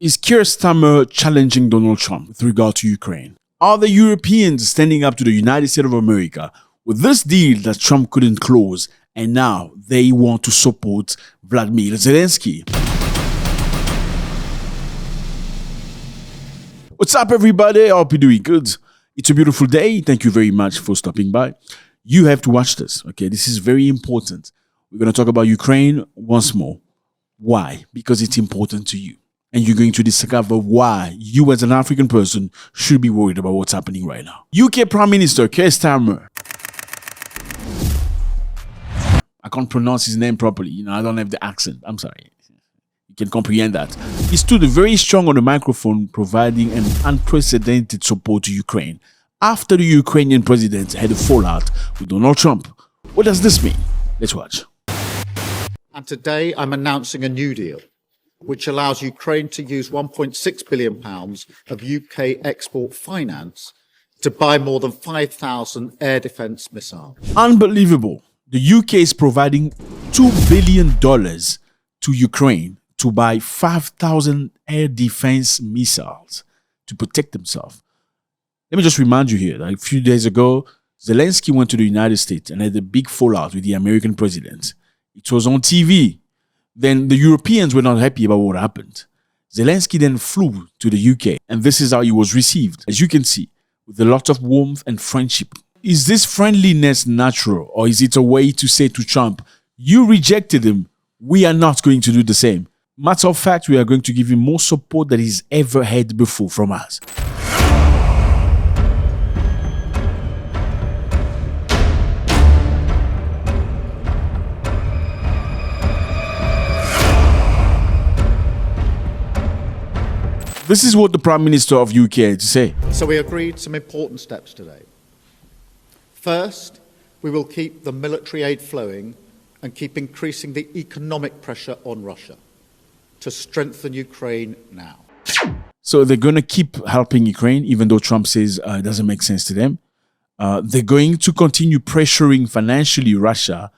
Is Keir Starmer challenging Donald Trump with regard to Ukraine? Are the Europeans standing up to the United States of America with this deal that Trump couldn't close, and now they want to support Vladimir Zelensky? What's up, everybody? I hope you're doing good. It's a beautiful day. Thank you very much for stopping by. You have to watch this, okay? This is very important. We're going to talk about Ukraine once more. Why? Because it's important to you. And you're going to discover why you as an African person should be worried about what's happening right now. UK Prime Minister Keir Starmer. I can't pronounce his name properly. I don't have the accent. I'm sorry. You can comprehend that. He stood very strong on the microphone, providing an unprecedented support to Ukraine after the Ukrainian president had a fallout with Donald Trump. What does this mean? Let's watch. And today I'm announcing a new deal which allows Ukraine to use £1.6 billion of UK export finance to buy more than 5,000 air defence missiles. Unbelievable. The UK is providing $2 billion to Ukraine to buy 5,000 air defense missiles to protect themselves. Let me just remind you here that a few days ago, Zelensky went to the United States and had a big fallout with the American president. It was on TV. Then the Europeans were not happy about what happened. Zelensky then flew to the UK, and this is how he was received, as you can see, with a lot of warmth and friendship. Is this friendliness natural, or is it a way to say to Trump, you rejected him, we are not going to do the same? Matter of fact, we are going to give him more support than he's ever had before from us. This is what the Prime Minister of UK had to say. So we agreed some important steps today. First, we will keep the military aid flowing and keep increasing the economic pressure on Russia to strengthen Ukraine now. So they're going to keep helping Ukraine, even though Trump says it doesn't make sense to them. They're going to continue pressuring financially Russia,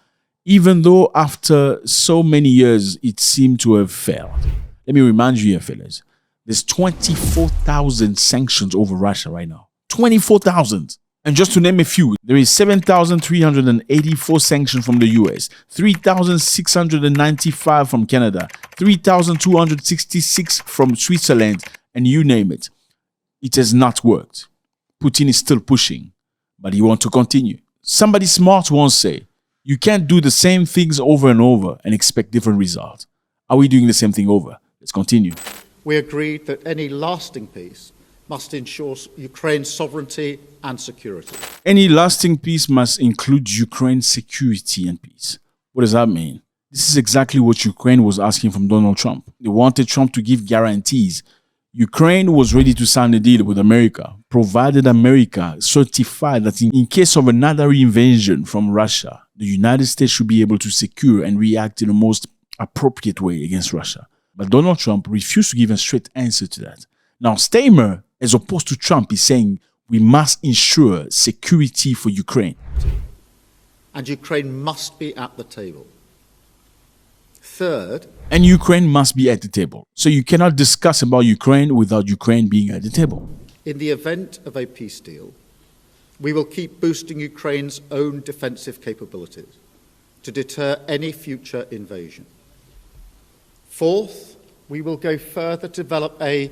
even though after so many years it seemed to have failed. Let me remind you here, fellas. There's 24,000 sanctions over Russia right now. 24,000. And just to name a few, there is 7,384 sanctions from the US, 3,695 from Canada, 3,266 from Switzerland, and you name it. It has not worked. Putin is still pushing, but he wants to continue. Somebody smart once said, you can't do the same things over and over and expect different results. Are we doing the same thing over? Let's continue. We agreed that any lasting peace must ensure Ukraine's sovereignty and security. Any lasting peace must include Ukraine's security and peace. What does that mean? This is exactly what Ukraine was asking from Donald Trump. They wanted Trump to give guarantees. Ukraine was ready to sign a deal with America, provided America certified that in case of another invasion from Russia, the United States should be able to secure and react in the most appropriate way against Russia. But Donald Trump refused to give a straight answer to that. Now, Starmer, as opposed to Trump, is saying we must ensure security for Ukraine. And Ukraine must be at the table. Third, and Ukraine must be at the table. So you cannot discuss about Ukraine without Ukraine being at the table. In the event of a peace deal, we will keep boosting Ukraine's own defensive capabilities to deter any future invasion. Fourth, we will go further to develop a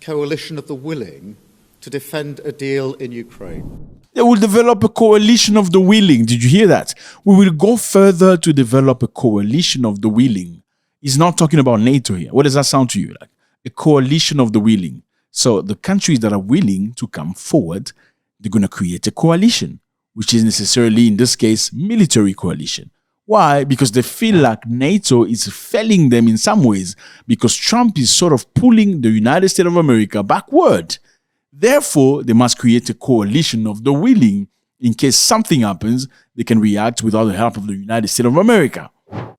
coalition of the willing to defend a deal in Ukraine. They will develop a coalition of the willing. Did you hear that? We will go further to develop a coalition of the willing. He's not talking about NATO here. What does that sound to you like? A coalition of the willing. So the countries that are willing to come forward, they're going to create a coalition, which is necessarily, in this case, military coalition. Why? Because they feel like NATO is failing them in some ways because Trump is sort of pulling the United States of America backward. Therefore, they must create a coalition of the willing. In case something happens, they can react without the help of the United States of America.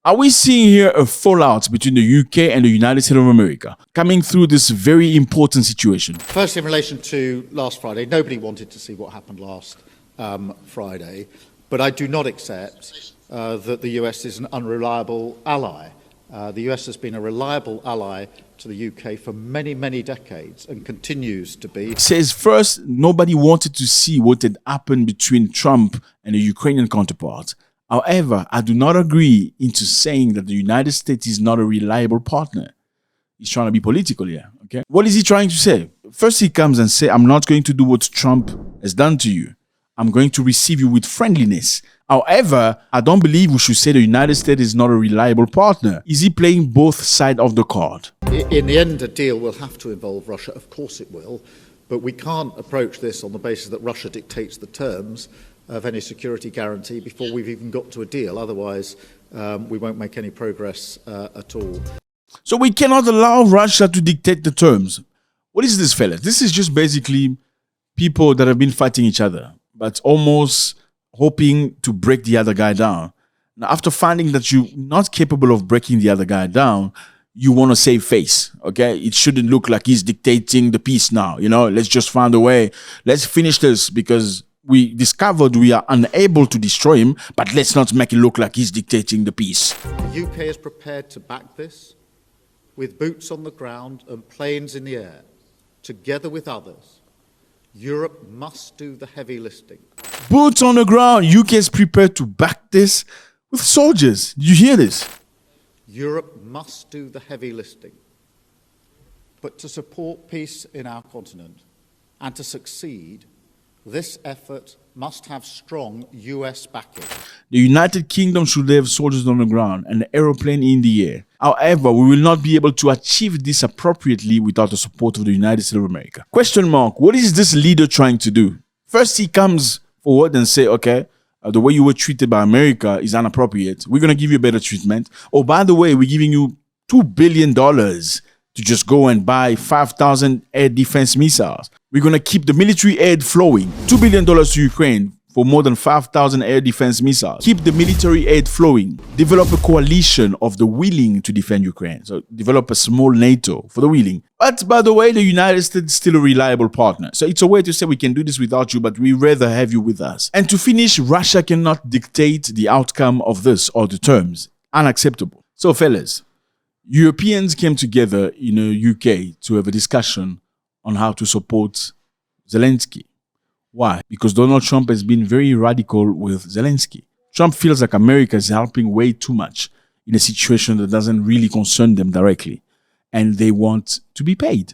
Are we seeing here a fallout between the UK and the United States of America coming through this very important situation? First, in relation to last Friday, nobody wanted to see what happened last Friday, but I do not accept that the US is an unreliable ally. The US has been a reliable ally to the UK for many, many decades and continues to be. Says first, nobody wanted to see what had happened between Trump and the Ukrainian counterpart. However, I do not agree into saying that the United States is not a reliable partner. He's trying to be political here, okay? What is he trying to say? First, he comes and says, I'm not going to do what Trump has done to you. I'm going to receive you with friendliness. However, I don't believe we should say the United States is not a reliable partner. Is he playing both sides of the card? In the end, a deal will have to involve Russia. Of course it will. But we can't approach this on the basis that Russia dictates the terms of any security guarantee before we've even got to a deal. Otherwise, we won't make any progress at all. So we cannot allow Russia to dictate the terms. What is this, fellas? This is just basically people that have been fighting each other, but almost hoping to break the other guy down. Now, after finding that you're not capable of breaking the other guy down, you want to save face, okay? It shouldn't look like he's dictating the peace now, you know? Let's just find a way. Let's finish this because we discovered we are unable to destroy him, but let's not make it look like he's dictating the peace. The UK is prepared to back this with boots on the ground and planes in the air, together with others. Europe must do the heavy lifting. Boots on the ground. UK is prepared to back this with soldiers. Did you hear this? Europe must do the heavy lifting. But to support peace in our continent and to succeed, this effort must have strong US backing. The United Kingdom should have soldiers on the ground and an aeroplane in the air. However, we will not be able to achieve this appropriately without the support of the United States of America. Question mark, what is this leader trying to do? First, he comes forward and say, okay, the way you were treated by America is inappropriate. We're going to give you better treatment. Oh, by the way, we're giving you $2 billion to just go and buy 5,000 air defense missiles. We're going to keep the military aid flowing. $2 billion to Ukraine for more than 5,000 air defense missiles. Keep the military aid flowing. Develop a coalition of the willing to defend Ukraine. So develop a small NATO for the willing. But by the way, the United States is still a reliable partner. So it's a way to say we can do this without you, but we rather have you with us. And to finish, Russia cannot dictate the outcome of this or the terms. Unacceptable. So fellas, Europeans came together in the UK to have a discussion on how to support Zelensky. Why? Because Donald Trump has been very radical with Zelensky. Trump feels like America is helping way too much in a situation that doesn't really concern them directly. And they want to be paid.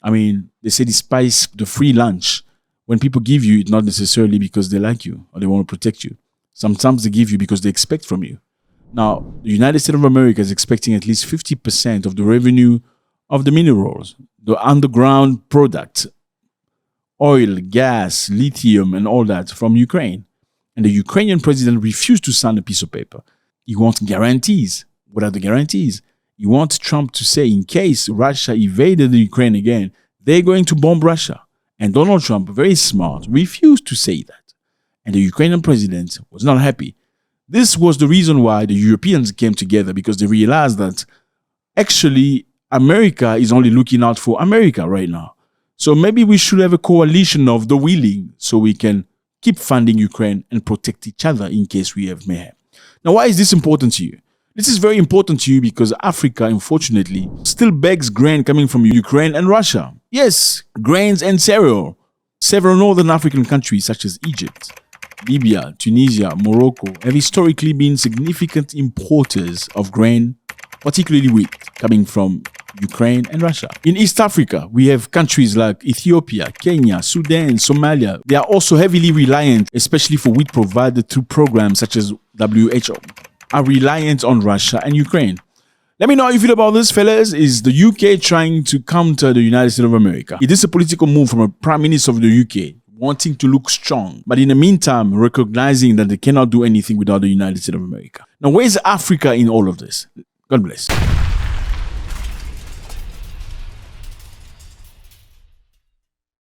I mean, they say despite the free lunch, when people give you, it's not necessarily because they like you or they want to protect you. Sometimes they give you because they expect from you. Now, the United States of America is expecting at least 50% of the revenue of the minerals, the underground product, oil, gas, lithium, and all that from Ukraine. And the Ukrainian president refused to sign a piece of paper. He wants guarantees. What are the guarantees? He wants Trump to say, in case Russia invaded the Ukraine again, they're going to bomb Russia. And Donald Trump, very smart, refused to say that. And the Ukrainian president was not happy. This was the reason why the Europeans came together, because they realized that actually America is only looking out for America right now. So maybe we should have a coalition of the willing so we can keep funding Ukraine and protect each other in case we have mayhem. Now, why is this important to you? This is very important to you because Africa, unfortunately, still begs grain coming from Ukraine and Russia. Yes, grains and cereal. Several northern African countries such as Egypt, Libya, Tunisia, Morocco have historically been significant importers of grain, particularly wheat, coming from Ukraine and Russia. In East Africa, we have countries like Ethiopia, Kenya, Sudan, Somalia. They are also heavily reliant, especially for wheat provided through programs such as WHO, are reliant on Russia and Ukraine. Let me know how you feel about this, fellas. Is the UK trying to counter the United States of America? It is a political move from a Prime Minister of the UK, wanting to look strong, but in the meantime, recognizing that they cannot do anything without the United States of America. Now, where is Africa in all of this? God bless.